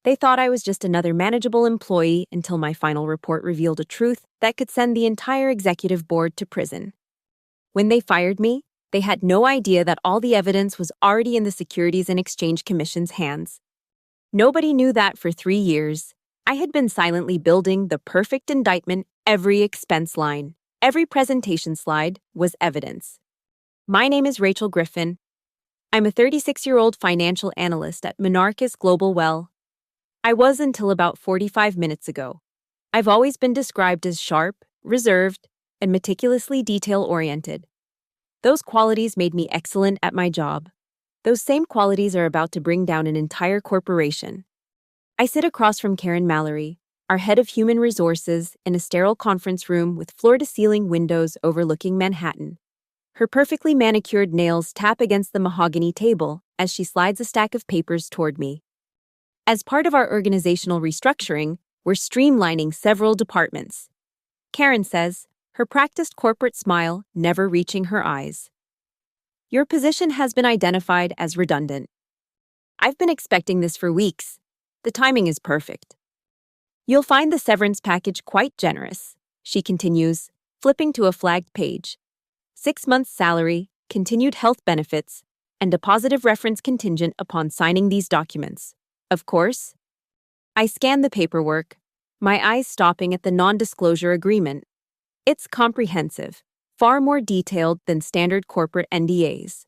They thought I was just another manageable employee until my final report revealed a truth that could send the entire executive board to prison. When they fired me, they had no idea that all the evidence was already in the Securities and Exchange Commission's hands. Nobody knew that for 3 years, I had been silently building the perfect indictment. Every expense line, every presentation slide was evidence. My name is Rachel Griffin. I'm a 36-year-old financial analyst at Monarchis Global Well. I was until about 45 minutes ago. I've always been described as sharp, reserved, and meticulously detail-oriented. Those qualities made me excellent at my job. Those same qualities are about to bring down an entire corporation. I sit across from Karen Mallory, our head of human resources, in a sterile conference room with floor-to-ceiling windows overlooking Manhattan. Her perfectly manicured nails tap against the mahogany table as she slides a stack of papers toward me. As part of our organizational restructuring, we're streamlining several departments. Karen says, her practiced corporate smile never reaching her eyes. Your position has been identified as redundant. I've been expecting this for weeks. The timing is perfect. You'll find the severance package quite generous, she continues, flipping to a flagged page. 6 months' salary, continued health benefits, and a positive reference contingent upon signing these documents. Of course. I scan the paperwork, my eyes stopping at the non-disclosure agreement. It's comprehensive, far more detailed than standard corporate NDAs.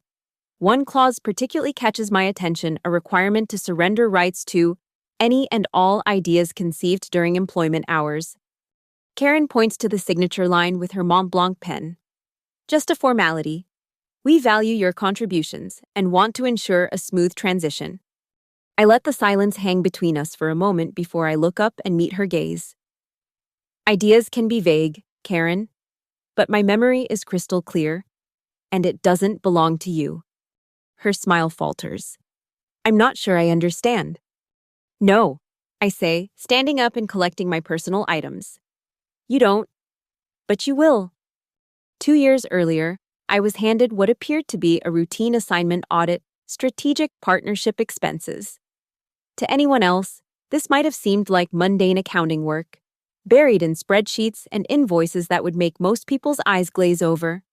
One clause particularly catches my attention, a requirement to surrender rights to any and all ideas conceived during employment hours. Karen points to the signature line with her Mont Blanc pen. Just a formality. We value your contributions and want to ensure a smooth transition. I let the silence hang between us for a moment before I look up and meet her gaze. Ideas can be vague, Karen, but my memory is crystal clear, and it doesn't belong to you. Her smile falters. I'm not sure I understand. No, I say, standing up and collecting my personal items. You don't, but you will. 2 years earlier, I was handed what appeared to be a routine assignment audit, strategic partnership expenses. To anyone else, this might have seemed like mundane accounting work, buried in spreadsheets and invoices that would make most people's eyes glaze over.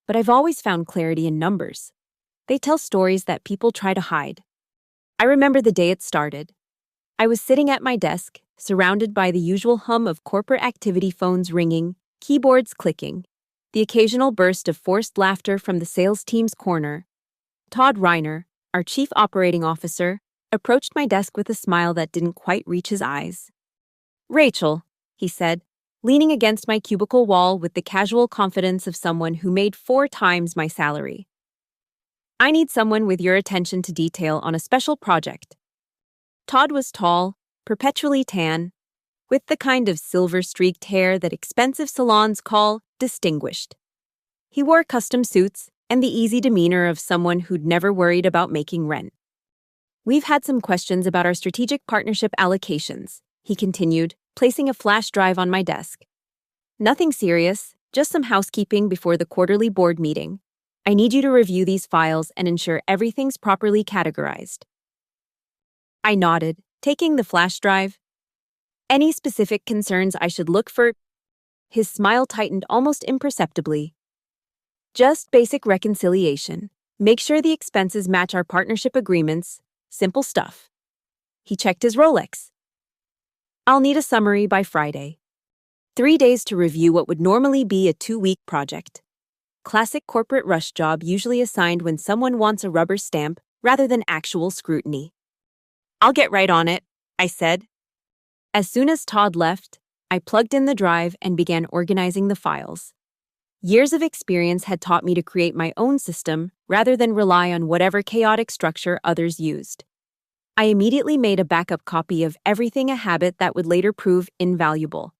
But I've always found clarity in numbers. They tell stories that people try to hide. I remember the day it started. I was sitting at my desk, surrounded by the usual hum of corporate activity phones ringing, keyboards clicking, the occasional burst of forced laughter from the sales team's corner. Todd Reiner, our chief operating officer, approached my desk with a smile that didn't quite reach his eyes. Rachel, he said, leaning against my cubicle wall with the casual confidence of someone who made 4 times my salary. I need someone with your attention to detail on a special project. Todd was tall, perpetually tan, with the kind of silver-streaked hair that expensive salons call distinguished. He wore custom suits and the easy demeanor of someone who'd never worried about making rent. We've had some questions about our strategic partnership allocations, he continued, placing a flash drive on my desk. Nothing serious, just some housekeeping before the quarterly board meeting. I need you to review these files and ensure everything's properly categorized. I nodded, taking the flash drive. Any specific concerns I should look for? His smile tightened almost imperceptibly. Just basic reconciliation. Make sure the expenses match our partnership agreements. Simple stuff. He checked his Rolex. I'll need a summary by Friday. 3 days to review what would normally be a 2-week project. Classic corporate rush job usually assigned when someone wants a rubber stamp rather than actual scrutiny. I'll get right on it, I said. As soon as Todd left, I plugged in the drive and began organizing the files. Years of experience had taught me to create my own system rather than rely on whatever chaotic structure others used. I immediately made a backup copy of everything, a habit that would later prove invaluable.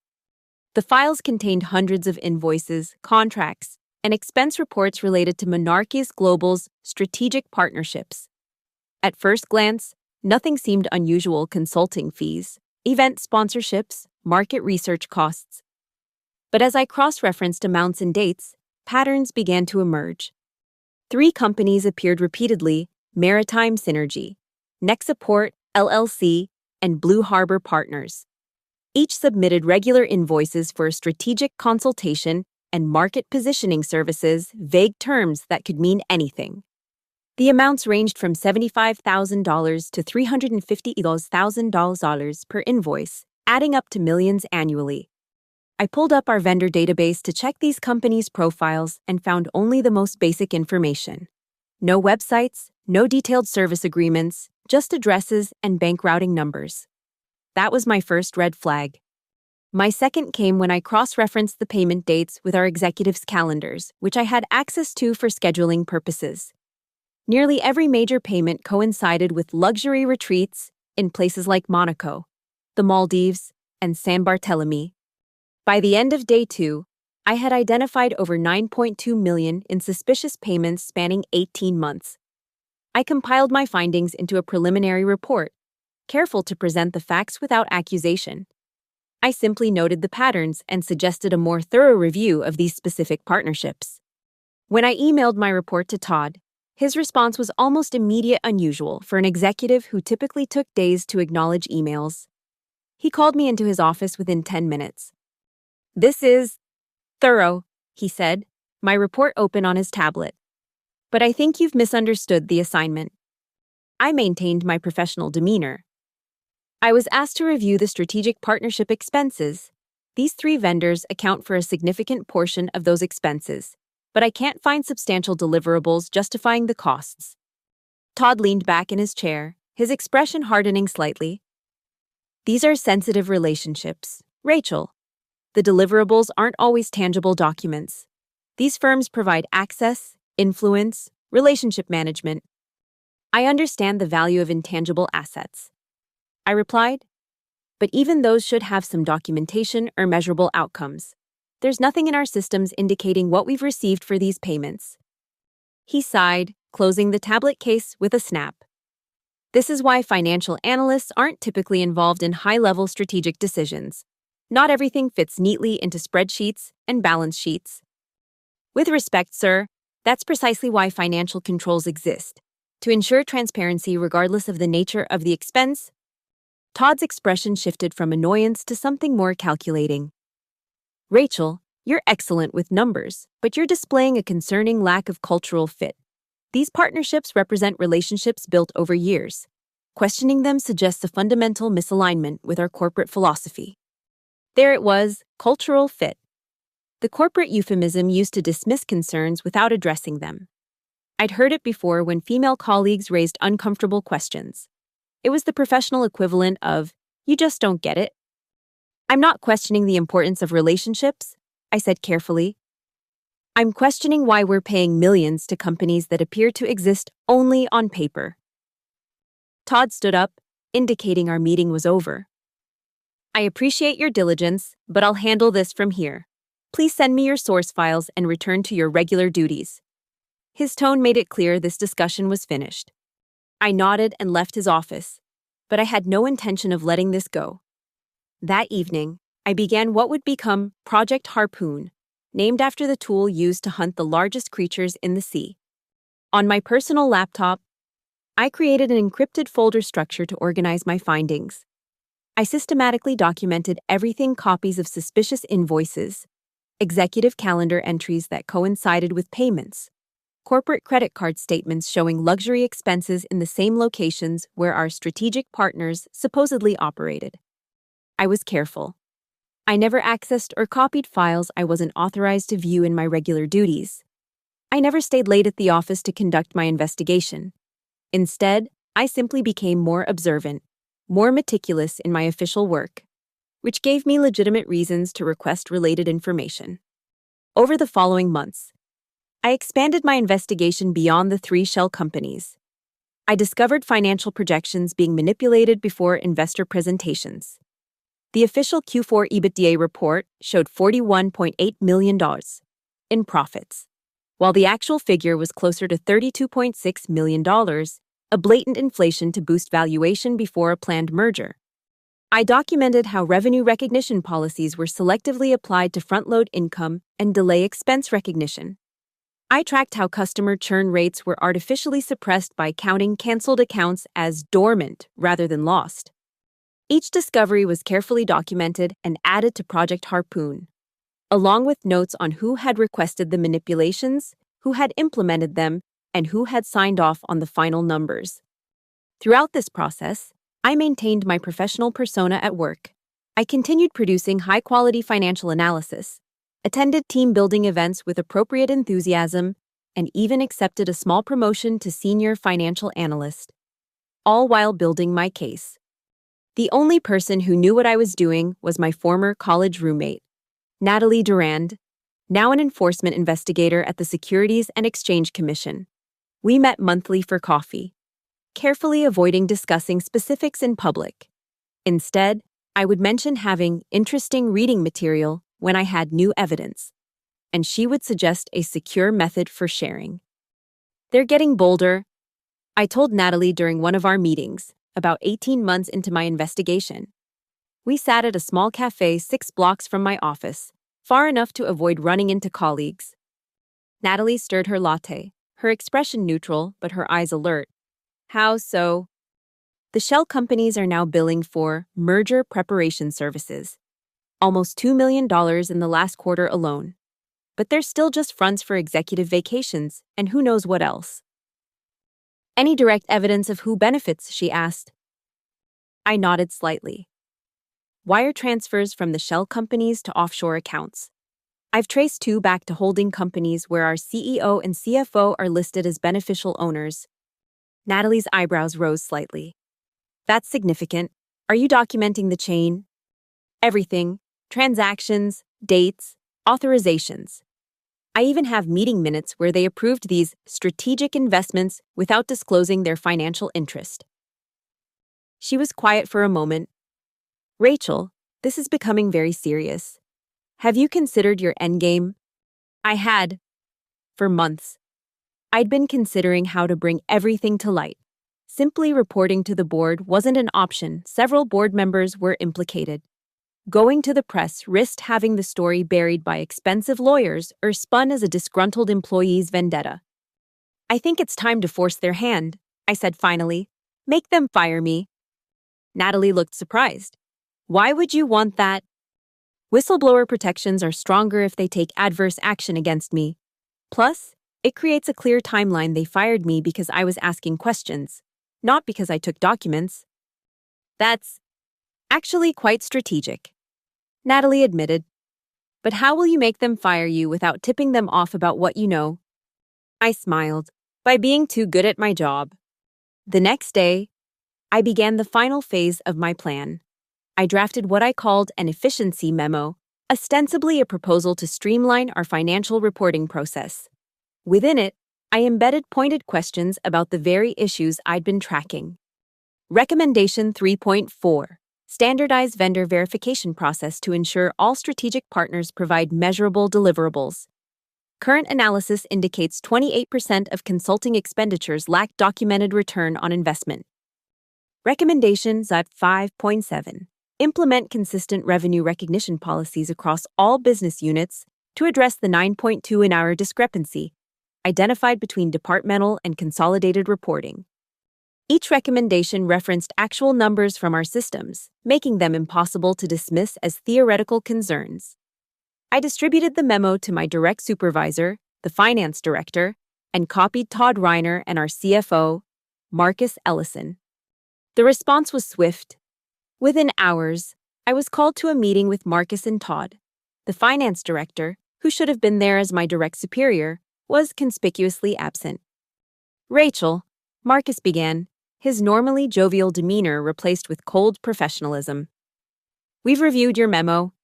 The files contained hundreds of invoices, contracts, and expense reports related to Monarchis Global's strategic partnerships. At first glance, nothing seemed unusual: consulting fees, event sponsorships, market research costs. But as I cross-referenced amounts and dates, patterns began to emerge. 3 companies appeared repeatedly: Maritime Synergy, Nexaport, LLC, and Blue Harbor Partners. Each submitted regular invoices for strategic consultation and market positioning services, vague terms that could mean anything. The amounts ranged from $75,000 to $350,000 per invoice, adding up to millions annually. I pulled up our vendor database to check these companies' profiles and found only the most basic information. No websites, no detailed service agreements, just addresses and bank routing numbers. That was my first red flag. My second came when I cross-referenced the payment dates with our executives' calendars, which I had access to for scheduling purposes. Nearly every major payment coincided with luxury retreats in places like Monaco, the Maldives, and San Bartolome. By the end of day 2, I had identified over $9.2 million in suspicious payments spanning 18 months. I compiled my findings into a preliminary report, careful to present the facts without accusation. I simply noted the patterns and suggested a more thorough review of these specific partnerships. When I emailed my report to Todd, his response was almost immediate, unusual for an executive who typically took days to acknowledge emails. He called me into his office within 10 minutes. "This is thorough," he said, my report open on his tablet. "But I think you've misunderstood the assignment." I maintained my professional demeanor. I was asked to review the strategic partnership expenses. These 3 vendors account for a significant portion of those expenses, but I can't find substantial deliverables justifying the costs. Todd leaned back in his chair, his expression hardening slightly. "These are sensitive relationships, Rachel. The deliverables aren't always tangible documents. These firms provide access, influence, relationship management. I understand the value of intangible assets," I replied, "but even those should have some documentation or measurable outcomes. There's nothing in our systems indicating what we've received for these payments." He sighed, closing the tablet case with a snap. This is why financial analysts aren't typically involved in high-level strategic decisions. Not everything fits neatly into spreadsheets and balance sheets. With respect, sir, that's precisely why financial controls exist, to ensure transparency regardless of the nature of the expense. Todd's expression shifted from annoyance to something more calculating. "Rachel, you're excellent with numbers, but you're displaying a concerning lack of cultural fit. These partnerships represent relationships built over years. Questioning them suggests a fundamental misalignment with our corporate philosophy." There it was, cultural fit. The corporate euphemism used to dismiss concerns without addressing them. I'd heard it before when female colleagues raised uncomfortable questions. It was the professional equivalent of, "You just don't get it." "I'm not questioning the importance of relationships," I said carefully. "I'm questioning why we're paying millions to companies that appear to exist only on paper." Todd stood up, indicating our meeting was over. "I appreciate your diligence, but I'll handle this from here. Please send me your source files and return to your regular duties." His tone made it clear this discussion was finished. I nodded and left his office, but I had no intention of letting this go. That evening, I began what would become Project Harpoon, named after the tool used to hunt the largest creatures in the sea. On my personal laptop, I created an encrypted folder structure to organize my findings. I systematically documented everything: copies of suspicious invoices, executive calendar entries that coincided with payments, corporate credit card statements showing luxury expenses in the same locations where our strategic partners supposedly operated. I was careful. I never accessed or copied files I wasn't authorized to view in my regular duties. I never stayed late at the office to conduct my investigation. Instead, I simply became more observant, more meticulous in my official work, which gave me legitimate reasons to request related information. Over the following months, I expanded my investigation beyond the 3 shell companies. I discovered financial projections being manipulated before investor presentations. The official Q4 EBITDA report showed $41.8 million in profits, while the actual figure was closer to $32.6 million, a blatant inflation to boost valuation before a planned merger. I documented how revenue recognition policies were selectively applied to front-load income and delay expense recognition. I tracked how customer churn rates were artificially suppressed by counting canceled accounts as dormant rather than lost. Each discovery was carefully documented and added to Project Harpoon, along with notes on who had requested the manipulations, who had implemented them, and who had signed off on the final numbers. Throughout this process, I maintained my professional persona at work. I continued producing high-quality financial analysis, attended team-building events with appropriate enthusiasm, and even accepted a small promotion to senior financial analyst, all while building my case. The only person who knew what I was doing was my former college roommate, Natalie Durand, now an enforcement investigator at the Securities and Exchange Commission. We met monthly for coffee, carefully avoiding discussing specifics in public. Instead, I would mention having interesting reading material when I had new evidence, and she would suggest a secure method for sharing. "They're getting bolder," I told Natalie during one of our meetings, about 18 months into my investigation. We sat at a small cafe 6 blocks from my office, far enough to avoid running into colleagues. Natalie stirred her latte, her expression neutral but her eyes alert. "How so?" "The shell companies are now billing for merger preparation services. Almost $2 million in the last quarter alone. But they're still just fronts for executive vacations and who knows what else." "Any direct evidence of who benefits?" she asked. I nodded slightly. "Wire transfers from the shell companies to offshore accounts. I've traced 2 back to holding companies where our CEO and CFO are listed as beneficial owners." Natalie's eyebrows rose slightly. "That's significant. Are you documenting the chain?" "Everything. Transactions, dates, authorizations. I even have meeting minutes where they approved these strategic investments without disclosing their financial interest." She was quiet for a moment. "Rachel, this is becoming very serious. Have you considered your endgame?" I had. For months. I'd been considering how to bring everything to light. Simply reporting to the board wasn't an option. Several board members were implicated. Going to the press risked having the story buried by expensive lawyers or spun as a disgruntled employee's vendetta. "I think it's time to force their hand," I said finally. "Make them fire me." Natalie looked surprised. "Why would you want that?" "Whistleblower protections are stronger if they take adverse action against me. Plus, it creates a clear timeline. They fired me because I was asking questions, not because I took documents." "That's actually quite strategic," Natalie admitted. "But how will you make them fire you without tipping them off about what you know?" I smiled. "By being too good at my job." The next day, I began the final phase of my plan. I drafted what I called an efficiency memo, ostensibly a proposal to streamline our financial reporting process. Within it, I embedded pointed questions about the very issues I'd been tracking. Recommendation 3.4. Standardized vendor verification process to ensure all strategic partners provide measurable deliverables. Current analysis indicates 28% of consulting expenditures lack documented return on investment. Recommendation 5.7. Implement consistent revenue recognition policies across all business units to address the 9.2-hour discrepancy identified between departmental and consolidated reporting. Each recommendation referenced actual numbers from our systems, making them impossible to dismiss as theoretical concerns. I distributed the memo to my direct supervisor, the finance director, and copied Todd Reiner and our CFO, Marcus Ellison. The response was swift. Within hours, I was called to a meeting with Marcus and Todd. The finance director, who should have been there as my direct superior, was conspicuously absent. "Rachel," Marcus began, his normally jovial demeanor replaced with cold professionalism. "We've reviewed your memo.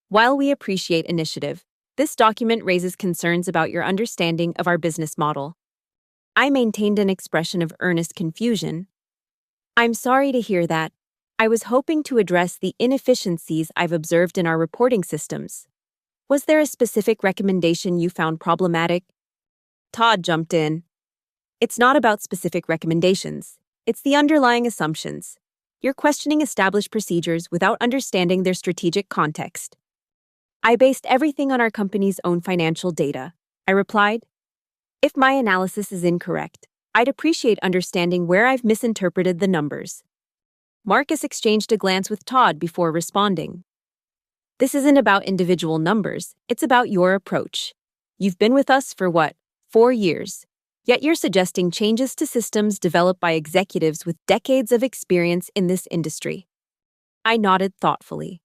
While we appreciate initiative, this document raises concerns about your understanding of our business model." I maintained an expression of earnest confusion. "I'm sorry to hear that. I was hoping to address the inefficiencies I've observed in our reporting systems. Was there a specific recommendation you found problematic?" Todd jumped in. "It's not about specific recommendations. It's the underlying assumptions. You're questioning established procedures without understanding their strategic context." "I based everything on our company's own financial data," I replied. "If my analysis is incorrect, I'd appreciate understanding where I've misinterpreted the numbers." Marcus exchanged a glance with Todd before responding. This isn't about individual numbers, it's about your approach. You've been with us for what, 4 years? Yet you're suggesting changes to systems developed by executives with decades of experience in this industry. I nodded thoughtfully.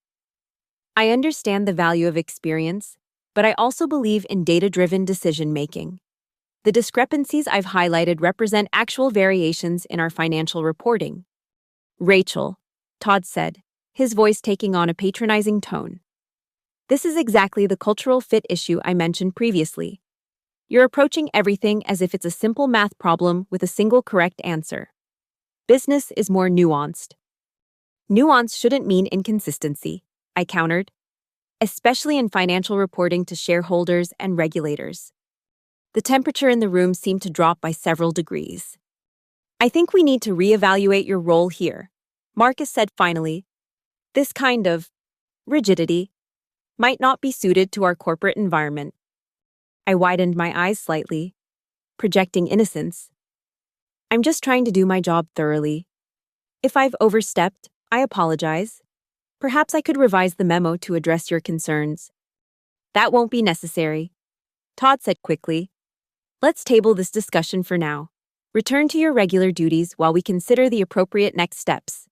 I understand the value of experience, but I also believe in data-driven decision-making. The discrepancies I've highlighted represent actual variations in our financial reporting. Rachel, Todd said, his voice taking on a patronizing tone. This is exactly the cultural fit issue I mentioned previously. You're approaching everything as if it's a simple math problem with a single correct answer. Business is more nuanced. Nuance shouldn't mean inconsistency, I countered, especially in financial reporting to shareholders and regulators. The temperature in the room seemed to drop by several degrees. I think we need to reevaluate your role here, Marcus said finally. This kind of rigidity might not be suited to our corporate environment. I widened my eyes slightly, projecting innocence. I'm just trying to do my job thoroughly. If I've overstepped, I apologize. Perhaps I could revise the memo to address your concerns. That won't be necessary, Todd said quickly. Let's table this discussion for now. Return to your regular duties while we consider the appropriate next steps.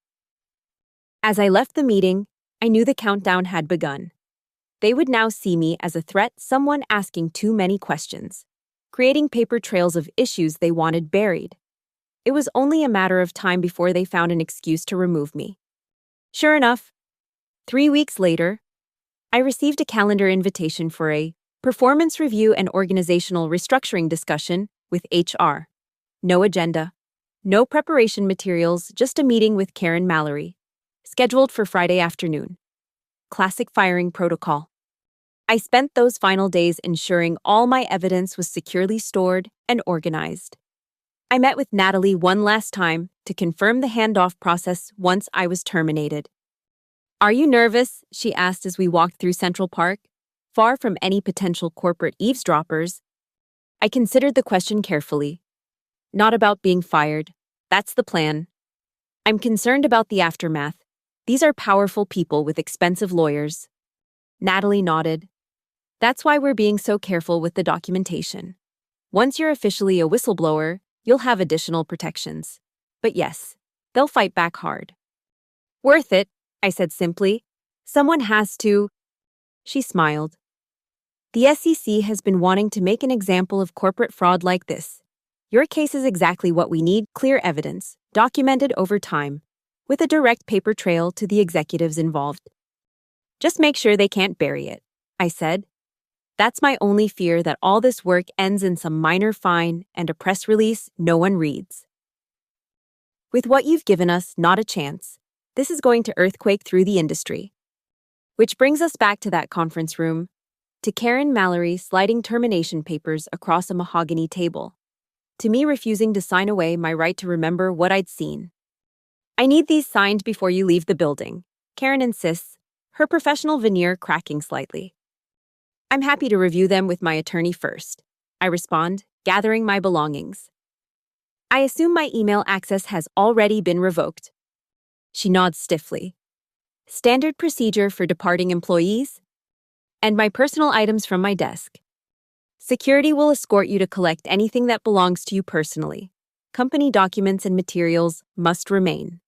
As I left the meeting, I knew the countdown had begun. They would now see me as a threat, someone asking too many questions, creating paper trails of issues they wanted buried. It was only a matter of time before they found an excuse to remove me. Sure enough, 3 weeks later, I received a calendar invitation for a performance review and organizational restructuring discussion with HR. No agenda, no preparation materials, just a meeting with Karen Mallory, scheduled for Friday afternoon. Classic firing protocol. I spent those final days ensuring all my evidence was securely stored and organized. I met with Natalie one last time to confirm the handoff process once I was terminated. Are you nervous? She asked as we walked through Central Park, far from any potential corporate eavesdroppers. I considered the question carefully. Not about being fired. That's the plan. I'm concerned about the aftermath. These are powerful people with expensive lawyers. Natalie nodded. That's why we're being so careful with the documentation. Once you're officially a whistleblower, you'll have additional protections. But yes, they'll fight back hard. Worth it, I said simply. Someone has to. She smiled. The SEC has been wanting to make an example of corporate fraud like this. Your case is exactly what we need: clear evidence, documented over time, with a direct paper trail to the executives involved. Just make sure they can't bury it, I said. That's my only fear, that all this work ends in some minor fine and a press release no one reads. With what you've given us, not a chance. This is going to earthquake through the industry. Which brings us back to that conference room, to Karen Mallory sliding termination papers across a mahogany table, to me refusing to sign away my right to remember what I'd seen. I need these signed before you leave the building, Karen insists, her professional veneer cracking slightly. I'm happy to review them with my attorney first, I respond, gathering my belongings. I assume my email access has already been revoked. She nods stiffly. Standard procedure for departing employees? And my personal items from my desk. Security will escort you to collect anything that belongs to you personally. Company documents and materials must remain.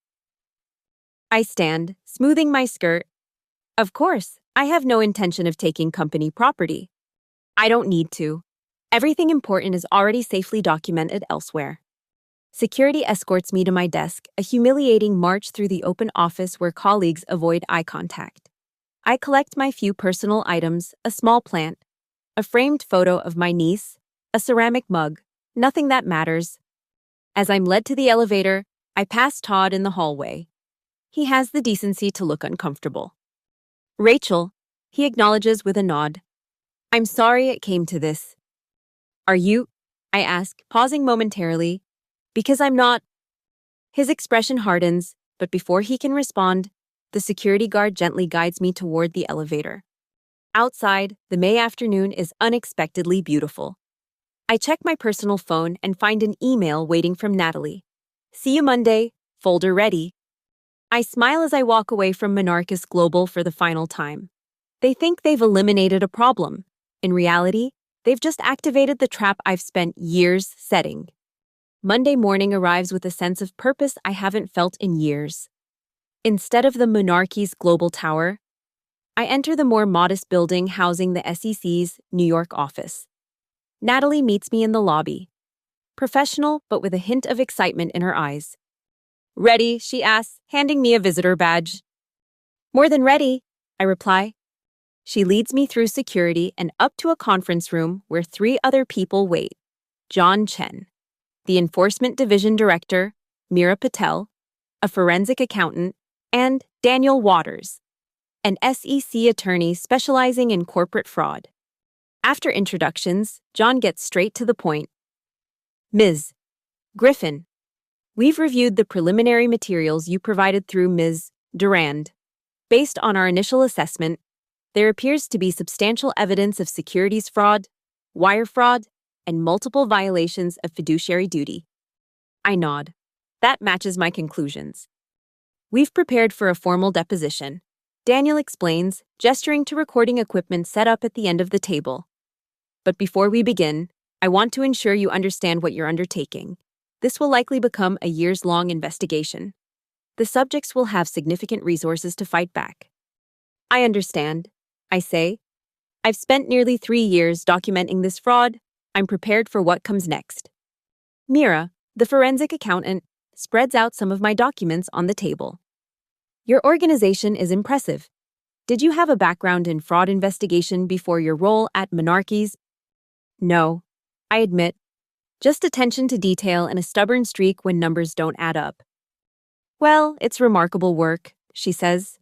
I stand, smoothing my skirt. Of course, I have no intention of taking company property. I don't need to. Everything important is already safely documented elsewhere. Security escorts me to my desk, a humiliating march through the open office where colleagues avoid eye contact. I collect my few personal items: a small plant, a framed photo of my niece, a ceramic mug, nothing that matters. As I'm led to the elevator, I pass Todd in the hallway. He has the decency to look uncomfortable. Rachel, he acknowledges with a nod. I'm sorry it came to this. Are you? I ask, pausing momentarily. Because I'm not. His expression hardens, but before he can respond, the security guard gently guides me toward the elevator. Outside, the May afternoon is unexpectedly beautiful. I check my personal phone and find an email waiting from Natalie. See you Monday, folder ready. I smile as I walk away from Monarchus Global for the final time. They think they've eliminated a problem. In reality, they've just activated the trap I've spent years setting. Monday morning arrives with a sense of purpose I haven't felt in years. Instead of the Monarchy's Global Tower, I enter the more modest building housing the SEC's New York office. Natalie meets me in the lobby. Professional, but with a hint of excitement in her eyes. "Ready?" she asks, handing me a visitor badge. "More than ready," I reply. She leads me through security and up to a conference room where 3 other people wait. John Chen, the Enforcement Division Director, Meera Patel, a forensic accountant, and Daniel Waters, an SEC attorney specializing in corporate fraud. After introductions, John gets straight to the point. "Ms. Griffin, we've reviewed the preliminary materials you provided through Ms. Durand. Based on our initial assessment, there appears to be substantial evidence of securities fraud, wire fraud, and multiple violations of fiduciary duty." I nod. That matches my conclusions. "We've prepared for a formal deposition," Daniel explains, gesturing to recording equipment set up at the end of the table. "But before we begin, I want to ensure you understand what you're undertaking. This will likely become a years-long investigation. The subjects will have significant resources to fight back." "I understand," I say. "I've spent nearly 3 years documenting this fraud. I'm prepared for what comes next." Meera, the forensic accountant, spreads out some of my documents on the table. "Your organization is impressive. Did you have a background in fraud investigation before your role at Monarchies?" "No," I admit. "Just attention to detail and a stubborn streak when numbers don't add up." "Well, it's remarkable work," she says.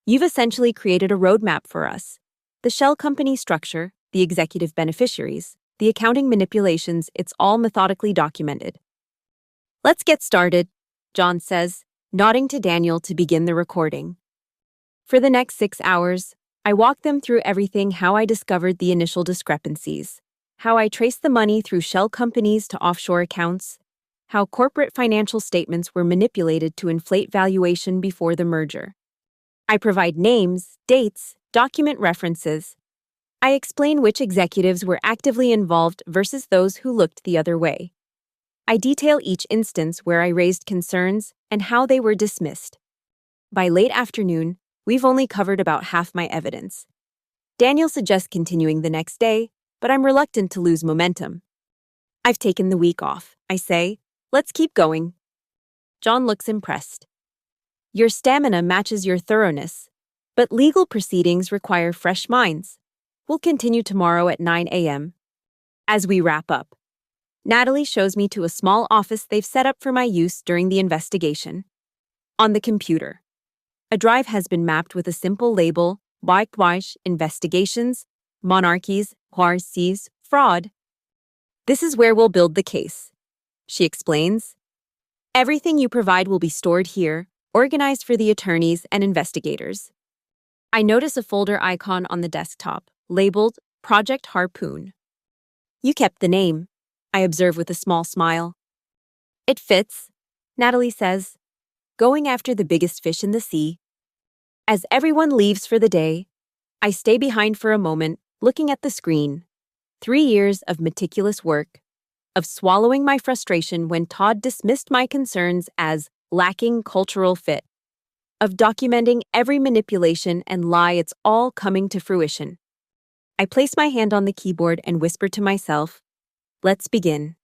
"You've essentially created a roadmap for us. The shell company structure, the executive beneficiaries, the accounting manipulations, it's all methodically documented." "Let's get started," John says, nodding to Daniel to begin the recording. For the next 6 hours, I walk them through everything: how I discovered the initial discrepancies, how I traced the money through shell companies to offshore accounts, how corporate financial statements were manipulated to inflate valuation before the merger. I provide names, dates, document references. I explain which executives were actively involved versus those who looked the other way. I detail each instance where I raised concerns and how they were dismissed. By late afternoon, we've only covered about half my evidence. Daniel suggests continuing the next day, but I'm reluctant to lose momentum. "I've taken the week off," I say. "Let's keep going." John looks impressed. "Your stamina matches your thoroughness, but legal proceedings require fresh minds. We'll continue tomorrow at 9 a.m. As we wrap up, Natalie shows me to a small office they've set up for my use during the investigation. On the computer, a drive has been mapped with a simple label: Whitewash Investigations, Monarchies, Huarcies, Fraud. "This is where we'll build the case," she explains. "Everything you provide will be stored here, organized for the attorneys and investigators." I notice a folder icon on the desktop, labeled Project Harpoon. "You kept the name," I observe with a small smile. "It fits," Natalie says. "Going after the biggest fish in the sea." As everyone leaves for the day, I stay behind for a moment, looking at the screen. 3 years of meticulous work, of swallowing my frustration when Todd dismissed my concerns as lacking cultural fit, of documenting every manipulation and lie. It's all coming to fruition. I place my hand on the keyboard and whisper to myself, "Let's begin."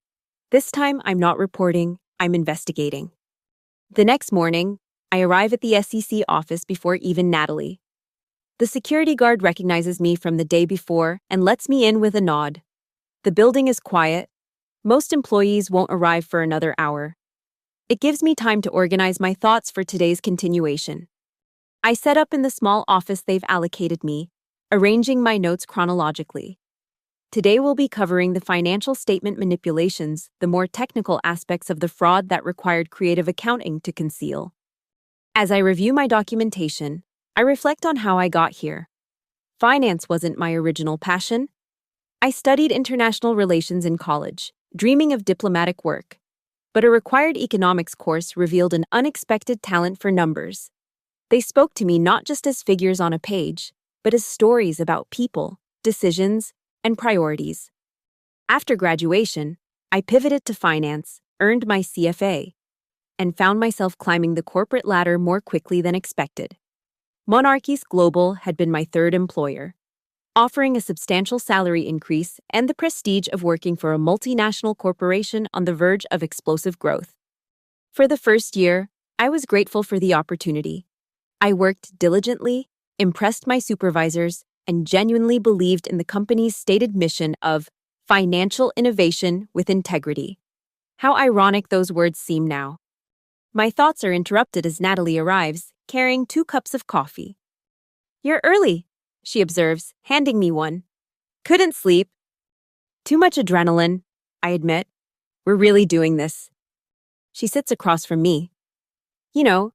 This time, I'm not reporting, I'm investigating. The next morning, I arrive at the SEC office before even Natalie. The security guard recognizes me from the day before and lets me in with a nod. The building is quiet. Most employees won't arrive for another hour. It gives me time to organize my thoughts for today's continuation. I set up in the small office they've allocated me, arranging my notes chronologically. Today we'll be covering the financial statement manipulations, the more technical aspects of the fraud that required creative accounting to conceal. As I review my documentation, I reflect on how I got here. Finance wasn't my original passion. I studied international relations in college, dreaming of diplomatic work. But a required economics course revealed an unexpected talent for numbers. They spoke to me not just as figures on a page, but as stories about people, decisions, and priorities. After graduation, I pivoted to finance, earned my CFA, and found myself climbing the corporate ladder more quickly than expected. Monarchies Global had been my third employer, offering a substantial salary increase and the prestige of working for a multinational corporation on the verge of explosive growth. For the first year, I was grateful for the opportunity. I worked diligently, impressed my supervisors, and genuinely believed in the company's stated mission of financial innovation with integrity. How ironic those words seem now. My thoughts are interrupted as Natalie arrives, carrying 2 cups of coffee. "You're early," she observes, handing me one. "Couldn't sleep." "Too much adrenaline," I admit. "We're really doing this." She sits across from me. "You know,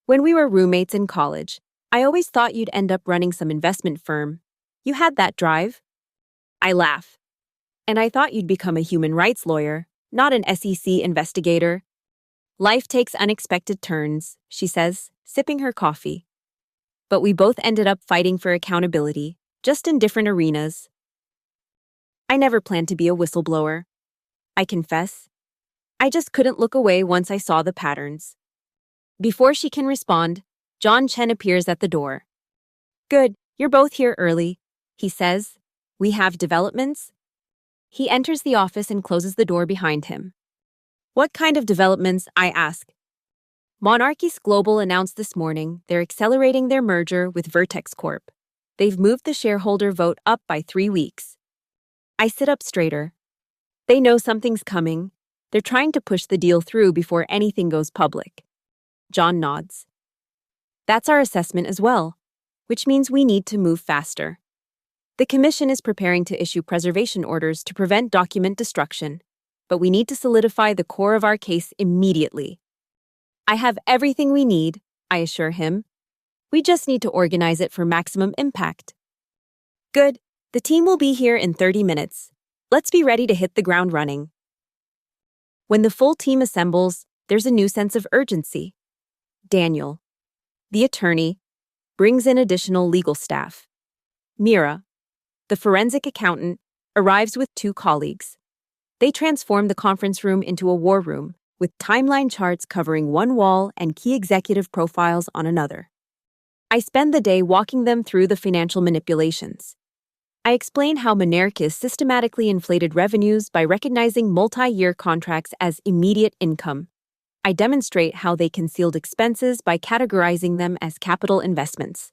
when we were roommates in college, I always thought you'd end up running some investment firm. You had that drive." I laugh. "And I thought you'd become a human rights lawyer, not an SEC investigator." "Life takes unexpected turns," she says, sipping her coffee. But we both ended up fighting for accountability, just in different arenas. I never planned to be a whistleblower. I confess. I just couldn't look away once I saw the patterns. Before she can respond, John Chen appears at the door. "Good, you're both here early," he says. "We have developments?" He enters the office and closes the door behind him. "What kind of developments?" I ask. Monarchies Global announced this morning they're accelerating their merger with Vertex Corp. They've moved the shareholder vote up by 3 weeks. I sit up straighter. They know something's coming. They're trying to push the deal through before anything goes public. John nods. "That's our assessment as well, which means we need to move faster. The Commission is preparing to issue preservation orders to prevent document destruction, but we need to solidify the core of our case immediately." "I have everything we need," I assure him. "We just need to organize it for maximum impact." "Good. The team will be here in 30 minutes. Let's be ready to hit the ground running." When the full team assembles, there's a new sense of urgency. Daniel, the attorney, brings in additional legal staff. Mira, the forensic accountant, arrives with 2 colleagues. They transform the conference room into a war room, with timeline charts covering one wall and key executive profiles on another. I spend the day walking them through the financial manipulations. I explain how Monarchis systematically inflated revenues by recognizing multi-year contracts as immediate income. I demonstrate how they concealed expenses by categorizing them as capital investments.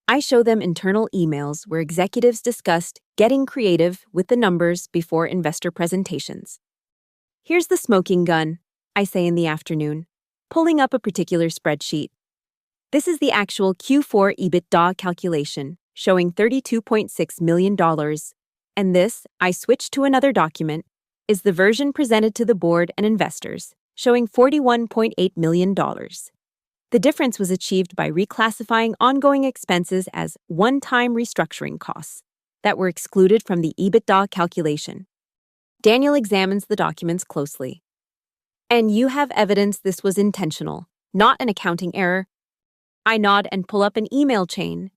I show them internal emails where executives discussed getting creative with the numbers before investor presentations. "Here's the smoking gun," I say in the afternoon, pulling up a particular spreadsheet. This is the actual Q4 EBITDA calculation, showing $32.6 million, and this, I switch to another document, is the version presented to the board and investors, showing $41.8 million. The difference was achieved by reclassifying ongoing expenses as one-time restructuring costs that were excluded from the EBITDA calculation. Daniel examines the documents closely. "And you have evidence this was intentional, not an accounting error?" I nod and pull up an email chain.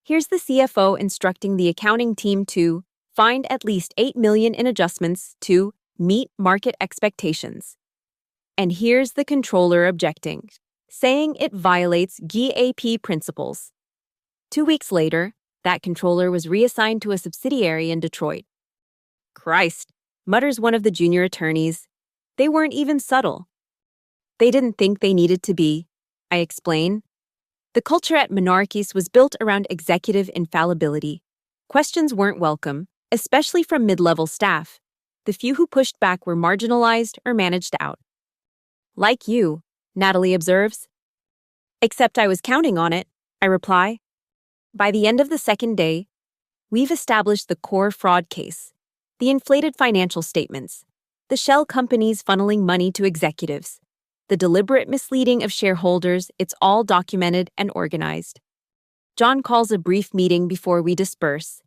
Here's the CFO instructing the accounting team to find at least $8 million in adjustments to meet market expectations. And here's the controller objecting, saying it violates GAAP principles. 2 weeks later, that controller was reassigned to a subsidiary in Detroit. "Christ," mutters one of the junior attorneys. "They weren't even subtle." "They didn't think they needed to be," I explain. The culture at Monarchies was built around executive infallibility. Questions weren't welcome, especially from mid-level staff. The few who pushed back were marginalized or managed out. "Like you," Natalie observes. "Except I was counting on it," I reply. By the end of the second day, we've established the core fraud case, the inflated financial statements, the shell companies funneling money to executives, the deliberate misleading of shareholders. It's all documented and organized. John calls a brief meeting before we disperse.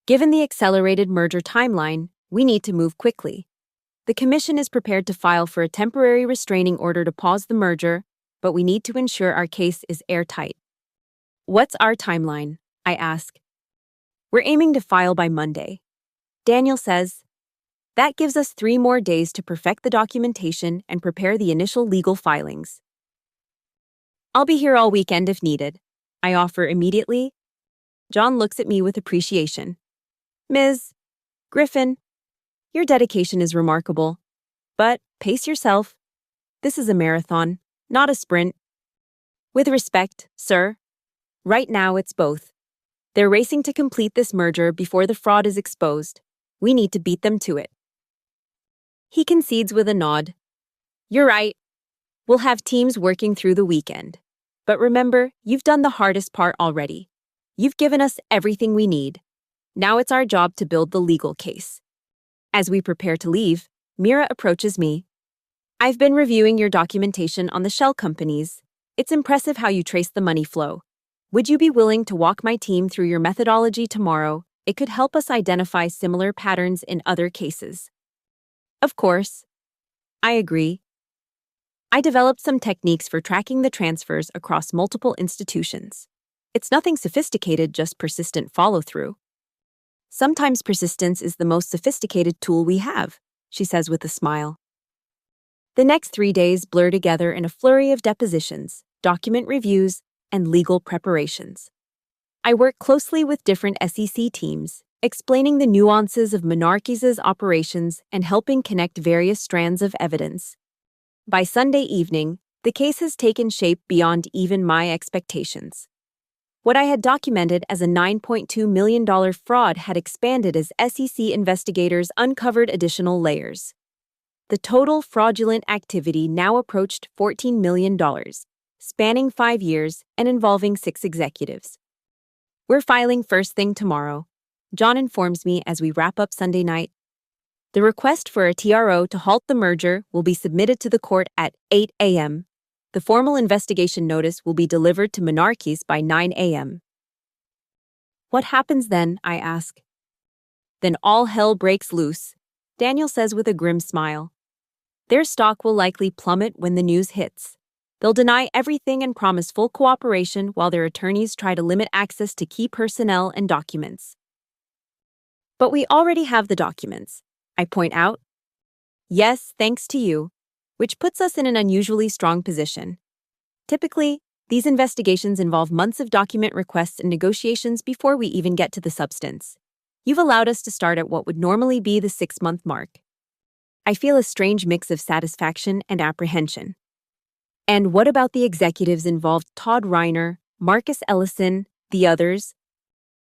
Given the accelerated merger timeline, we need to move quickly. The commission is prepared to file for a temporary restraining order to pause the merger, but we need to ensure our case is airtight. What's our timeline? I ask. We're aiming to file by Monday. Daniel says. That gives us 3 more days to perfect the documentation and prepare the initial legal filings. I'll be here all weekend if needed, I offer immediately. John looks at me with appreciation. Ms. Griffin, your dedication is remarkable. But pace yourself. This is a marathon, not a sprint. With respect, sir. Right now it's both. They're racing to complete this merger before the fraud is exposed. We need to beat them to it. He concedes with a nod. You're right. We'll have teams working through the weekend. But remember, you've done the hardest part already. You've given us everything we need. Now it's our job to build the legal case. As we prepare to leave, Mira approaches me. I've been reviewing your documentation on the shell companies. It's impressive how you trace the money flow. Would you be willing to walk my team through your methodology tomorrow? It could help us identify similar patterns in other cases. Of course. I agree. I developed some techniques for tracking the transfers across multiple institutions. It's nothing sophisticated, just persistent follow-through. Sometimes persistence is the most sophisticated tool we have, she says with a smile. The next 3 days blur together in a flurry of depositions, document reviews, and legal preparations. I work closely with different SEC teams, explaining the nuances of Monarchies' operations and helping connect various strands of evidence. By Sunday evening, the case has taken shape beyond even my expectations. What I had documented as a $9.2 million fraud had expanded as SEC investigators uncovered additional layers. The total fraudulent activity now approached $14 million, spanning 5 years and involving 6 executives. We're filing first thing tomorrow, John informs me as we wrap up Sunday night. The request for a TRO to halt the merger will be submitted to the court at 8 a.m. The formal investigation notice will be delivered to Monarchies by 9 a.m. What happens then, I ask. Then all hell breaks loose, Daniel says with a grim smile. Their stock will likely plummet when the news hits. They'll deny everything and promise full cooperation while their attorneys try to limit access to key personnel and documents. But we already have the documents, I point out. Yes, thanks to you, which puts us in an unusually strong position. Typically, these investigations involve months of document requests and negotiations before we even get to the substance. You've allowed us to start at what would normally be the 6-month mark. I feel a strange mix of satisfaction and apprehension. And what about the executives involved? Todd Reiner, Marcus Ellison, the others?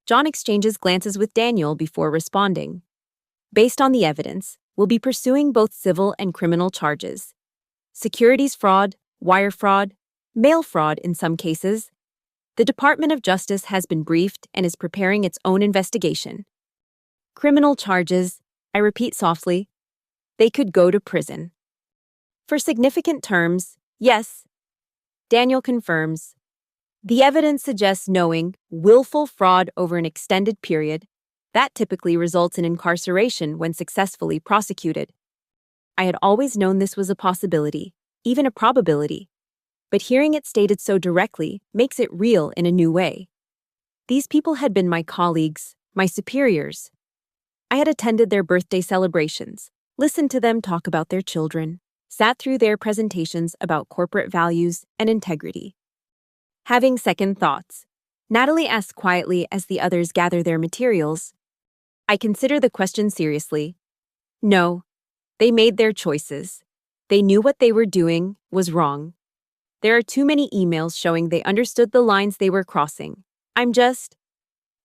John exchanges glances with Daniel before responding. Based on the evidence, we'll be pursuing both civil and criminal charges. Securities fraud, wire fraud, mail fraud in some cases. The Department of Justice has been briefed and is preparing its own investigation. Criminal charges, I repeat softly, they could go to prison. For significant terms, yes. Daniel confirms. The evidence suggests knowing, willful fraud over an extended period. That typically results in incarceration when successfully prosecuted. I had always known this was a possibility, even a probability. But hearing it stated so directly makes it real in a new way. These people had been my colleagues, my superiors. I had attended their birthday celebrations, listened to them talk about their children, sat through their presentations about corporate values and integrity. Having second thoughts, Natalie asks quietly as the others gather their materials. I consider the question seriously. No, they made their choices. They knew what they were doing was wrong. There are too many emails showing they understood the lines they were crossing. I'm just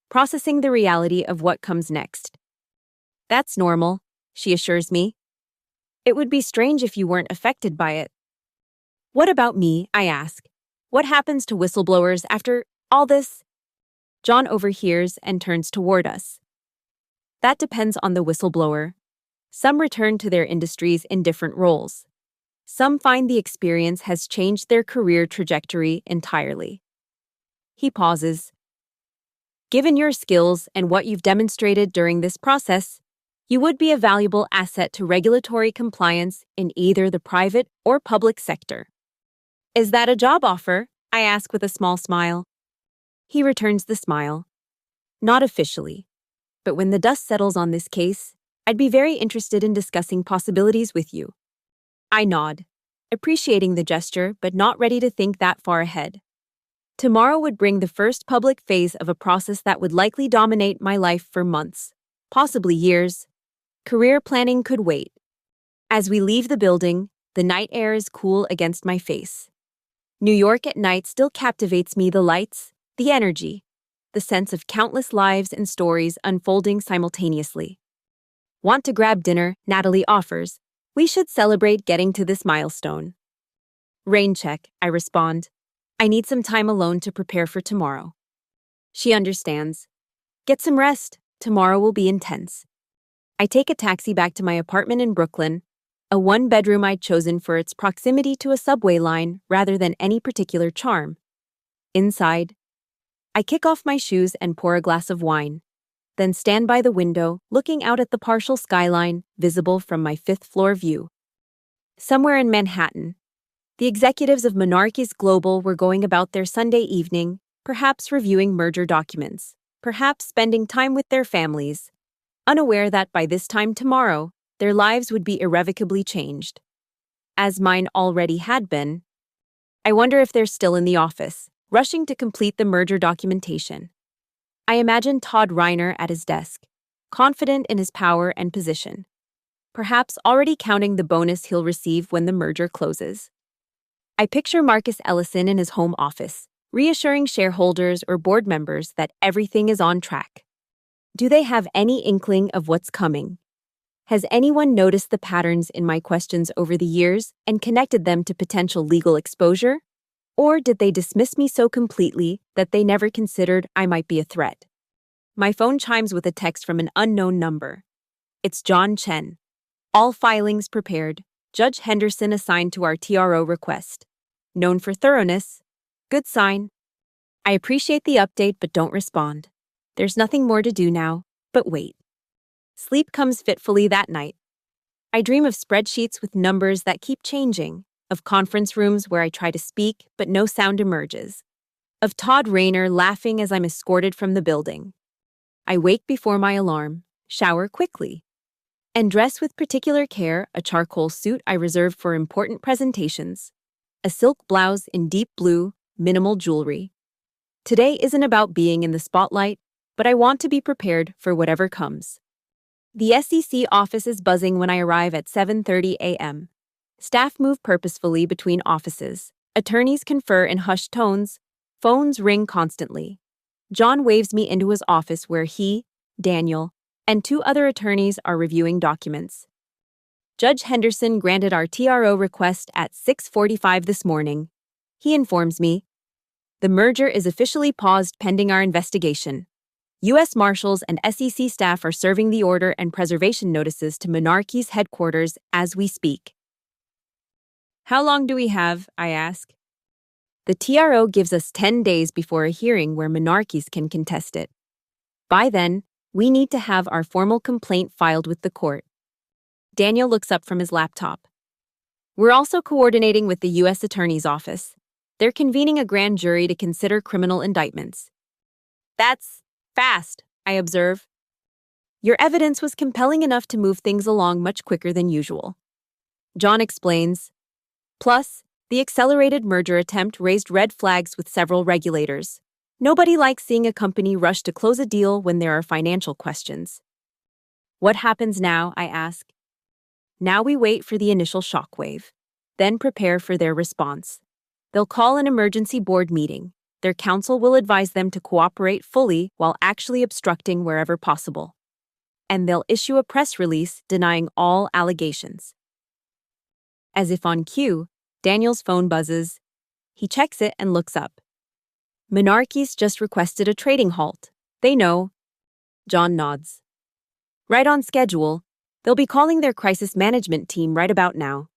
processing the reality of what comes next. That's normal, she assures me. It would be strange if you weren't affected by it. What about me, I ask. What happens to whistleblowers after all this? John overhears and turns toward us. That depends on the whistleblower. Some return to their industries in different roles. Some find the experience has changed their career trajectory entirely. He pauses. Given your skills and what you've demonstrated during this process, You would be a valuable asset to regulatory compliance in either the private or public sector. Is that a job offer? I ask with a small smile. He returns the smile. Not officially, but when the dust settles on this case, I'd be very interested in discussing possibilities with you. I nod, appreciating the gesture but not ready to think that far ahead. Tomorrow would bring the first public phase of a process that would likely dominate my life for months, possibly years. Career planning could wait. As we leave the building, the night air is cool against my face. New York at night still captivates me, the lights, the energy, the sense of countless lives and stories unfolding simultaneously. Want to grab dinner? Natalie offers. We should celebrate getting to this milestone. Rain check, I respond. I need some time alone to prepare for tomorrow. She understands. Get some rest. Tomorrow will be intense. I take a taxi back to my apartment in Brooklyn, a one-bedroom I'd chosen for its proximity to a subway line rather than any particular charm. Inside, I kick off my shoes and pour a glass of wine, then stand by the window looking out at the partial skyline visible from my fifth-floor view. Somewhere in Manhattan, the executives of Monarchies Global were going about their Sunday evening, perhaps reviewing merger documents, perhaps spending time with their families, unaware that by this time tomorrow, their lives would be irrevocably changed. As mine already had been. I wonder if they're still in the office, rushing to complete the merger documentation. I imagine Todd Reiner at his desk, confident in his power and position, perhaps already counting the bonus he'll receive when the merger closes. I picture Marcus Ellison in his home office, reassuring shareholders or board members that everything is on track. Do they have any inkling of what's coming? Has anyone noticed the patterns in my questions over the years and connected them to potential legal exposure? Or did they dismiss me so completely that they never considered I might be a threat? My phone chimes with a text from an unknown number. It's John Chen. All filings prepared. Judge Henderson assigned to our TRO request. Known for thoroughness. Good sign. I appreciate the update but don't respond. There's nothing more to do now, but wait. Sleep comes fitfully that night. I dream of spreadsheets with numbers that keep changing, of conference rooms where I try to speak but no sound emerges, of Todd Reiner laughing as I'm escorted from the building. I wake before my alarm, shower quickly, and dress with particular care a charcoal suit I reserve for important presentations, a silk blouse in deep blue, minimal jewelry. Today isn't about being in the spotlight, but I want to be prepared for whatever comes. The SEC office is buzzing when I arrive at 7:30 a.m. Staff move purposefully between offices. Attorneys confer in hushed tones. Phones ring constantly. John waves me into his office where he, Daniel, and two other attorneys are reviewing documents. Judge Henderson granted our TRO request at 6:45 this morning. He informs me, the merger is officially paused pending our investigation. U.S. Marshals and SEC staff are serving the order and preservation notices to Monarchies headquarters as we speak. How long do we have? I ask. The TRO gives us 10 days before a hearing where Monarchies can contest it. By then, we need to have our formal complaint filed with the court. Daniel looks up from his laptop. We're also coordinating with the U.S. Attorney's Office. They're convening a grand jury to consider criminal indictments. That's fast, I observe. Your evidence was compelling enough to move things along much quicker than usual. John explains. Plus, the accelerated merger attempt raised red flags with several regulators. Nobody likes seeing a company rush to close a deal when there are financial questions. What happens now, I ask. Now we wait for the initial shockwave, then prepare for their response. They'll call an emergency board meeting. Their counsel will advise them to cooperate fully while actually obstructing wherever possible. And they'll issue a press release denying all allegations. As if on cue, Daniel's phone buzzes. He checks it and looks up. Monarchies just requested a trading halt. They know. John nods. Right on schedule. They'll be calling their crisis management team right about now.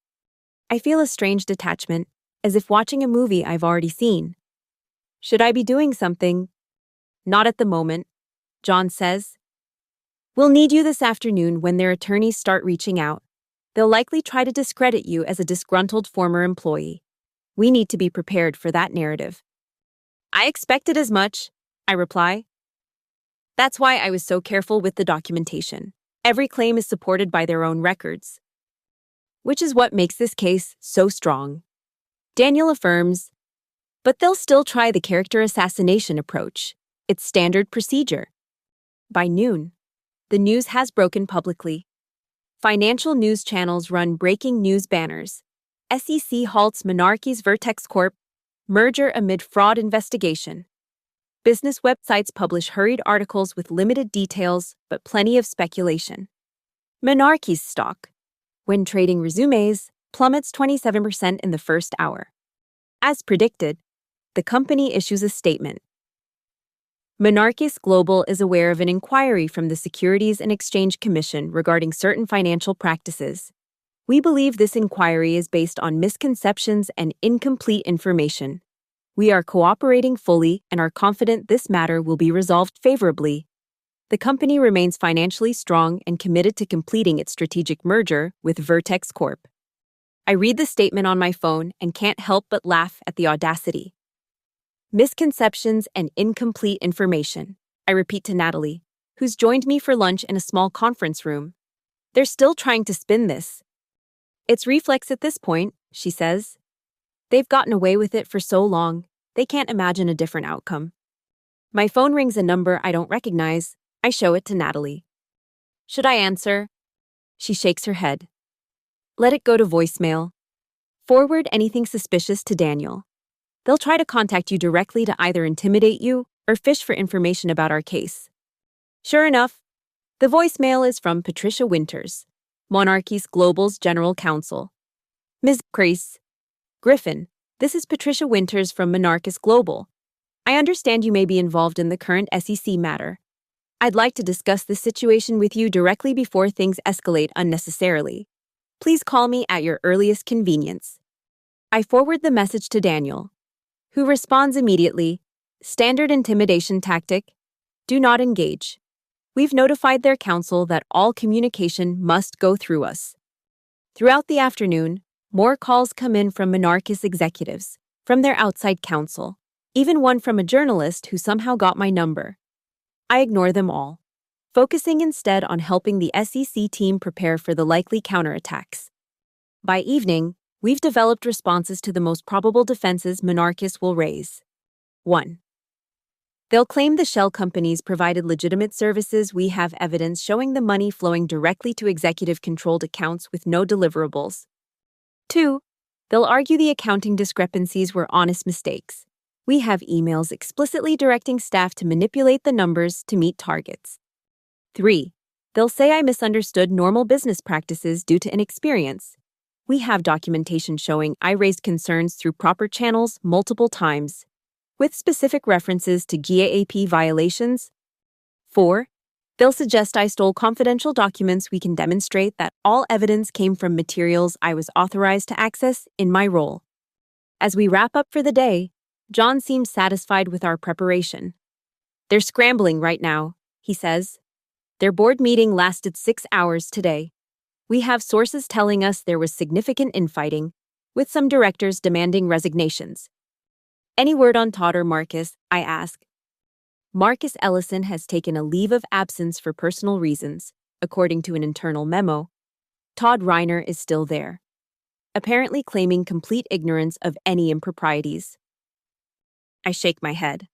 I feel a strange detachment, as if watching a movie I've already seen. Should I be doing something? Not at the moment, John says. We'll need you this afternoon when their attorneys start reaching out. They'll likely try to discredit you as a disgruntled former employee. We need to be prepared for that narrative. I expected as much, I reply. That's why I was so careful with the documentation. Every claim is supported by their own records, which is what makes this case so strong. Daniel affirms, but they'll still try the character assassination approach. It's standard procedure. By noon, the news has broken publicly. Financial news channels run breaking news banners. SEC halts Monarchy's Vertex Corp. Merger amid fraud investigation. Business websites publish hurried articles with limited details but plenty of speculation. Monarchy's stock, when trading resumes, plummets 27% in the first hour. As predicted, the company issues a statement. Monarchis Global is aware of an inquiry from the Securities and Exchange Commission regarding certain financial practices. We believe this inquiry is based on misconceptions and incomplete information. We are cooperating fully and are confident this matter will be resolved favorably. The company remains financially strong and committed to completing its strategic merger with Vertex Corp. I read the statement on my phone and can't help but laugh at the audacity. Misconceptions and incomplete information, I repeat to Natalie, who's joined me for lunch in a small conference room. They're still trying to spin this. It's reflex at this point, she says. They've gotten away with it for so long, they can't imagine a different outcome. My phone rings a number I don't recognize. I show it to Natalie. Should I answer? She shakes her head. Let it go to voicemail. Forward anything suspicious to Daniel. They'll try to contact you directly to either intimidate you or fish for information about our case. Sure enough, the voicemail is from Patricia Winters, Monarchy's Global's General Counsel. Ms. Griffin, this is Patricia Winters from Monarchis Global. I understand you may be involved in the current SEC matter. I'd like to discuss this situation with you directly before things escalate unnecessarily. Please call me at your earliest convenience. I forward the message to Daniel, who responds immediately, standard intimidation tactic, do not engage. We've notified their counsel that all communication must go through us. Throughout the afternoon, more calls come in from Monarchis executives, from their outside counsel, even one from a journalist who somehow got my number. I ignore them all, focusing instead on helping the SEC team prepare for the likely counterattacks. By evening, we've developed responses to the most probable defenses Monarchis will raise. 1. They'll claim the shell companies provided legitimate services. We have evidence showing the money flowing directly to executive-controlled accounts with no deliverables. 2. They'll argue the accounting discrepancies were honest mistakes. We have emails explicitly directing staff to manipulate the numbers to meet targets. 3. They'll say I misunderstood normal business practices due to inexperience. We have documentation showing I raised concerns through proper channels multiple times, with specific references to GAAP violations. 4. They'll suggest I stole confidential documents. We can demonstrate that all evidence came from materials I was authorized to access in my role. As we wrap up for the day, John seems satisfied with our preparation. They're scrambling right now, he says. Their board meeting lasted 6 hours today. We have sources telling us there was significant infighting, with some directors demanding resignations. Any word on Todd or Marcus? I ask. Marcus Ellison has taken a leave of absence for personal reasons, according to an internal memo. Todd Reiner is still there, apparently claiming complete ignorance of any improprieties. I shake my head.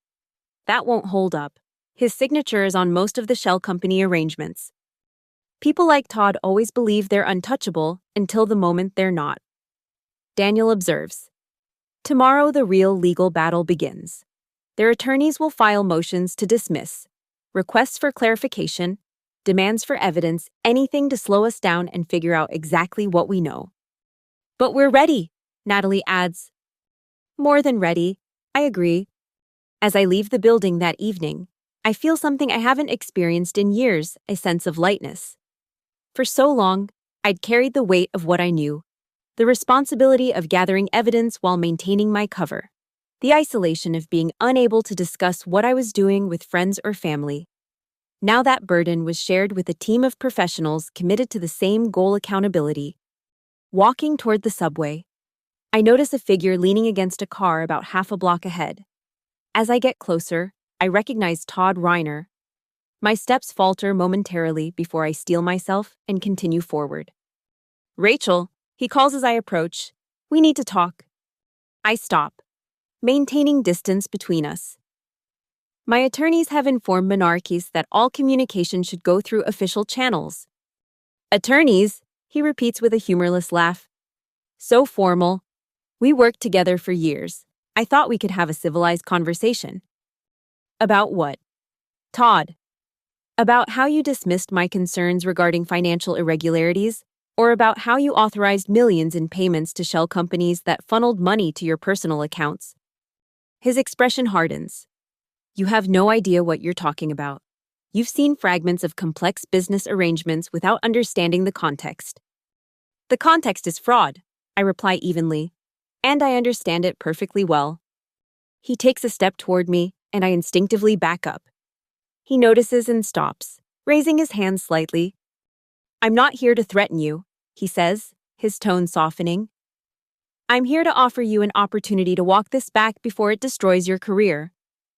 That won't hold up. His signature is on most of the shell company arrangements. People like Todd always believe they're untouchable until the moment they're not. Daniel observes. Tomorrow the real legal battle begins. Their attorneys will file motions to dismiss, requests for clarification, demands for evidence, anything to slow us down and figure out exactly what we know. But we're ready, Natalie adds. More than ready, I agree. As I leave the building that evening, I feel something I haven't experienced in years, a sense of lightness. For so long, I'd carried the weight of what I knew, the responsibility of gathering evidence while maintaining my cover, the isolation of being unable to discuss what I was doing with friends or family. Now that burden was shared with a team of professionals committed to the same goal: accountability. Walking toward the subway, I notice a figure leaning against a car about half a block ahead. As I get closer, I recognize Todd Reiner. My steps falter momentarily before I steel myself and continue forward. "Rachel," he calls as I approach. "We need to talk." I stop, maintaining distance between us. My attorneys have informed Monarchies that all communication should go through official channels. "Attorneys?" he repeats with a humorless laugh. "So formal. We worked together for years. I thought we could have a civilized conversation." "About what?" "Todd. About how you dismissed my concerns regarding financial irregularities, or about how you authorized millions in payments to shell companies that funneled money to your personal accounts." His expression hardens. "You have no idea what you're talking about. You've seen fragments of complex business arrangements without understanding the context." "The context is fraud," I reply evenly, "and I understand it perfectly well." He takes a step toward me, and I instinctively back up. He notices and stops, raising his hand slightly. "I'm not here to threaten you," he says, his tone softening. "I'm here to offer you an opportunity to walk this back before it destroys your career.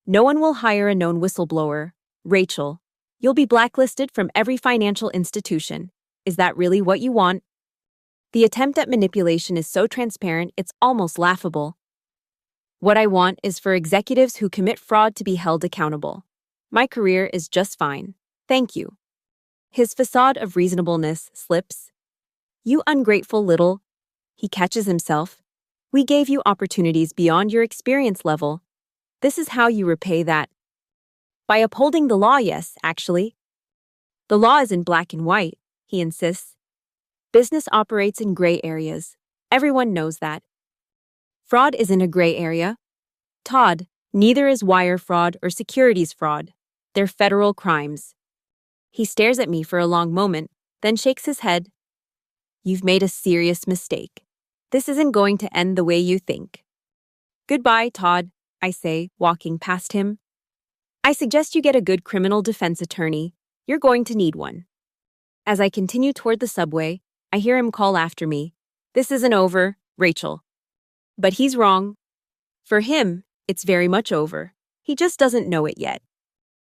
No one will hire a known whistleblower. Rachel, you'll be blacklisted from every financial institution. Is that really what you want?" The attempt at manipulation is so transparent it's almost laughable. "What I want is for executives who commit fraud to be held accountable. My career is just fine. Thank you." His facade of reasonableness slips. "You ungrateful little..." He catches himself. "We gave you opportunities beyond your experience level. This is how you repay that." "By upholding the law, yes, actually." "The law is in black and white," he insists. "Business operates in gray areas. Everyone knows that." "Fraud isn't a gray area. Todd, neither is wire fraud or securities fraud. They're federal crimes." He stares at me for a long moment, then shakes his head. "You've made a serious mistake. This isn't going to end the way you think." "Goodbye, Todd," I say, walking past him. "I suggest you get a good criminal defense attorney. You're going to need one." As I continue toward the subway, I hear him call after me, "This isn't over, Rachel." But he's wrong. For him, it's very much over. He just doesn't know it yet.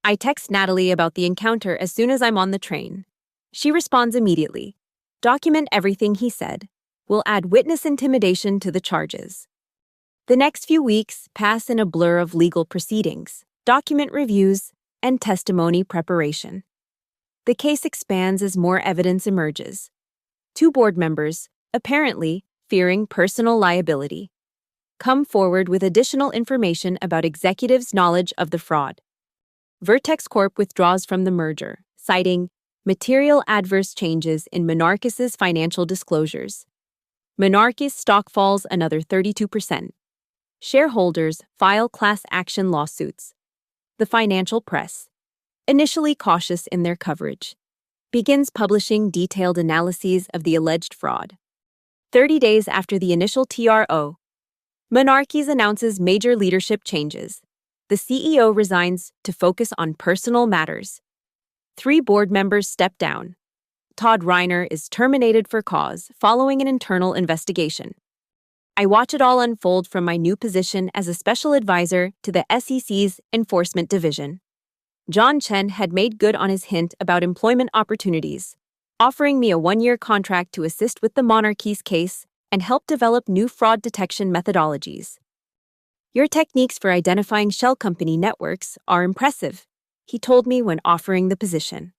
I text Natalie about the encounter as soon as I'm on the train. She responds immediately. "Document everything he said. We'll add witness intimidation to the charges." The next few weeks pass in a blur of legal proceedings, document reviews, and testimony preparation. The case expands as more evidence emerges. 2 board members, apparently fearing personal liability, come forward with additional information about executives' knowledge of the fraud. Vertex Corp withdraws from the merger, citing material adverse changes in Monarchis' financial disclosures. Monarchis stock falls another 32%. Shareholders file class action lawsuits. The financial press, initially cautious in their coverage, begins publishing detailed analyses of the alleged fraud. 30 days after the initial TRO, Monarchies announces major leadership changes. The CEO resigns to focus on personal matters. 3 board members step down. Todd Reiner is terminated for cause following an internal investigation. I watch it all unfold from my new position as a special advisor to the SEC's Enforcement Division. John Chen had made good on his hint about employment opportunities, offering me a 1-year contract to assist with the Monarchies case and help develop new fraud detection methodologies. "Your techniques for identifying shell company networks are impressive," he told me when offering the position.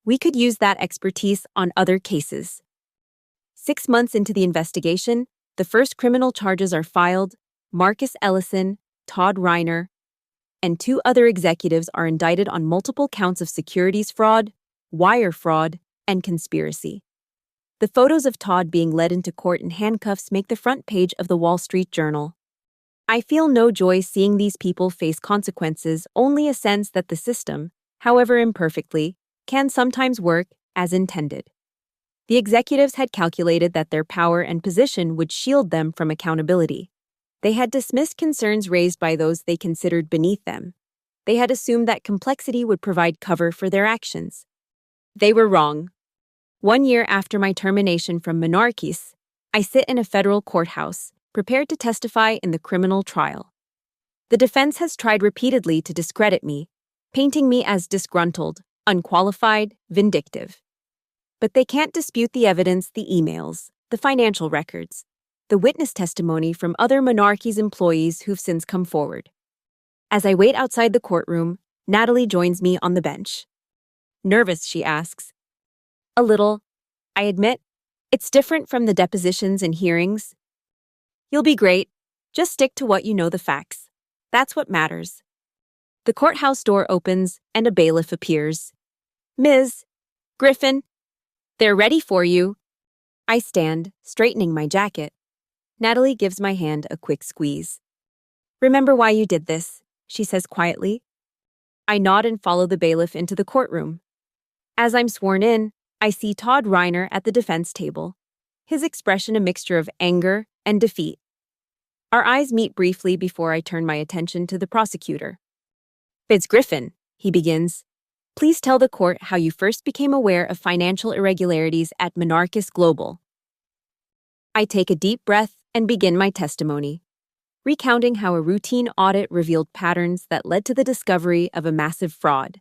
"We could use that expertise on other cases." 6 months into the investigation, the first criminal charges are filed. Marcus Ellison, Todd Reiner, and 2 other executives are indicted on multiple counts of securities fraud, wire fraud, and conspiracy. The photos of Todd being led into court in handcuffs make the front page of the Wall Street Journal. I feel no joy seeing these people face consequences, only a sense that the system, however imperfectly, can sometimes work as intended. The executives had calculated that their power and position would shield them from accountability. They had dismissed concerns raised by those they considered beneath them. They had assumed that complexity would provide cover for their actions. They were wrong. 1 year after my termination from Monarchis, I sit in a federal courthouse, prepared to testify in the criminal trial. The defense has tried repeatedly to discredit me, painting me as disgruntled, unqualified, vindictive. But they can't dispute the evidence, the emails, the financial records, the witness testimony from other Monarchies employees who've since come forward. As I wait outside the courtroom, Natalie joins me on the bench. Nervous, she asks. A little, I admit. It's different from the depositions and hearings. You'll be great. Just stick to what you know, the facts. That's what matters. The courthouse door opens and a bailiff appears. Ms. Griffin, they're ready for you. I stand, straightening my jacket. Natalie gives my hand a quick squeeze. Remember why you did this, she says quietly. I nod and follow the bailiff into the courtroom. As I'm sworn in, I see Todd Reiner at the defense table, his expression a mixture of anger and defeat. Our eyes meet briefly before I turn my attention to the prosecutor. Ms. Griffin, he begins, please tell the court how you first became aware of financial irregularities at Monarchis Global. I take a deep breath and begin my testimony, recounting how a routine audit revealed patterns that led to the discovery of a massive fraud.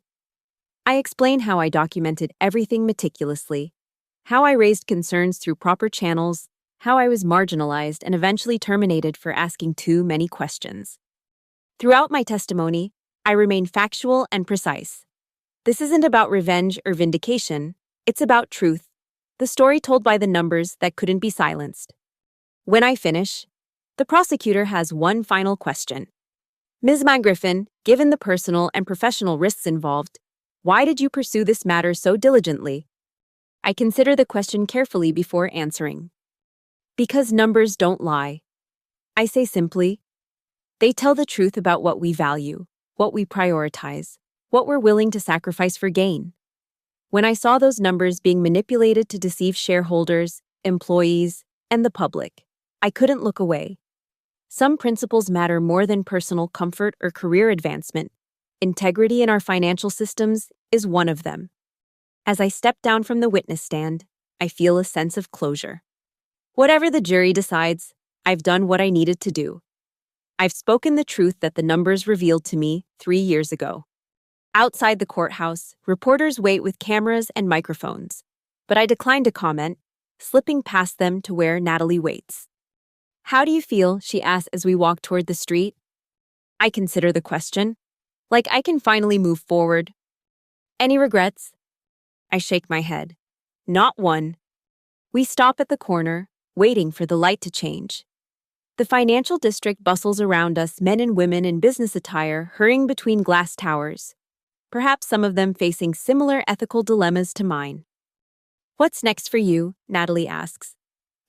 I explain how I documented everything meticulously, how I raised concerns through proper channels, how I was marginalized and eventually terminated for asking too many questions. Throughout my testimony, I remain factual and precise. This isn't about revenge or vindication, it's about truth, the story told by the numbers that couldn't be silenced. When I finish, the prosecutor has one final question. Ms. Griffin, given the personal and professional risks involved, why did you pursue this matter so diligently? I consider the question carefully before answering. Because numbers don't lie. I say simply, they tell the truth about what we value, what we prioritize, what we're willing to sacrifice for gain. When I saw those numbers being manipulated to deceive shareholders, employees, and the public, I couldn't look away. Some principles matter more than personal comfort or career advancement. Integrity in our financial systems is one of them. As I step down from the witness stand, I feel a sense of closure. Whatever the jury decides, I've done what I needed to do. I've spoken the truth that the numbers revealed to me 3 years ago. Outside the courthouse, reporters wait with cameras and microphones, but I decline to comment, slipping past them to where Natalie waits. How do you feel? She asks as we walk toward the street. I consider the question. Like I can finally move forward. Any regrets? I shake my head. Not one. We stop at the corner, waiting for the light to change. The financial district bustles around us, men and women in business attire hurrying between glass towers, perhaps some of them facing similar ethical dilemmas to mine. What's next for you? Natalie asks.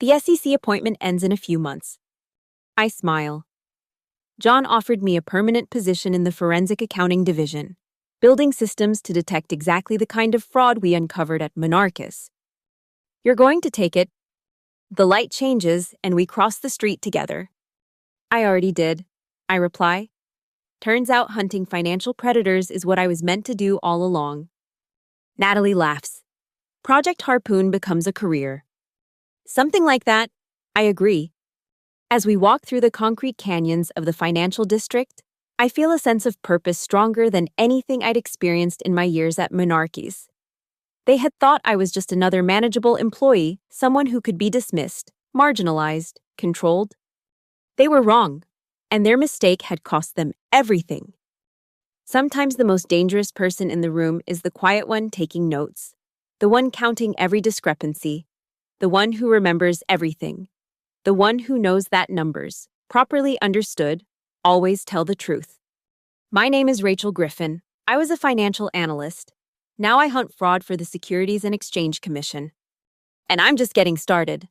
The SEC appointment ends in a few months. I smile. John offered me a permanent position in the forensic accounting division, building systems to detect exactly the kind of fraud we uncovered at Monarchis. You're going to take it. The light changes and we cross the street together. I already did, I reply. Turns out hunting financial predators is what I was meant to do all along. Natalie laughs. Project Harpoon becomes a career. Something like that, I agree. As we walk through the concrete canyons of the financial district, I feel a sense of purpose stronger than anything I'd experienced in my years at Monarchies. They had thought I was just another manageable employee, someone who could be dismissed, marginalized, controlled. They were wrong, and their mistake had cost them everything. Sometimes the most dangerous person in the room is the quiet one taking notes, the one counting every discrepancy, the one who remembers everything, the one who knows that numbers, properly understood, always tell the truth. My name is Rachel Griffin. I was a financial analyst. Now I hunt fraud for the Securities and Exchange Commission. And I'm just getting started.